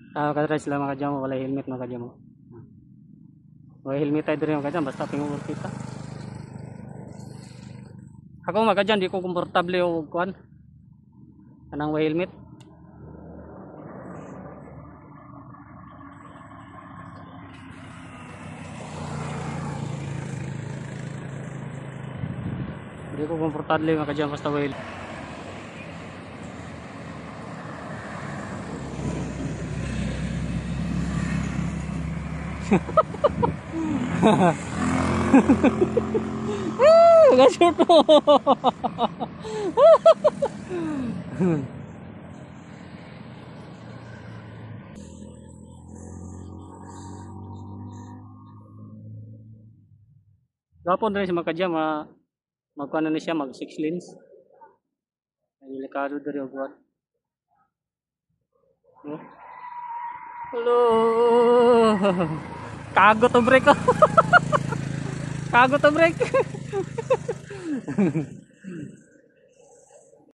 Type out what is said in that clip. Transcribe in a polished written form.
Kadres sila mga kadyamo, wala helmet mga kadyamo. Wala helmet tayo rin mga kadyamo, basta pingur kita. Ako mga kadyamo, di ko komportable o kuan. Anang wala helmet. Di ko komportable mga kadyamo, basta wala helmet. Nag-shoot mo. Gapon rin si Makadya, magkuha na siya, mag 6 lanes. Delikado dari buat. Hello. Kago to break ko. Kago to break.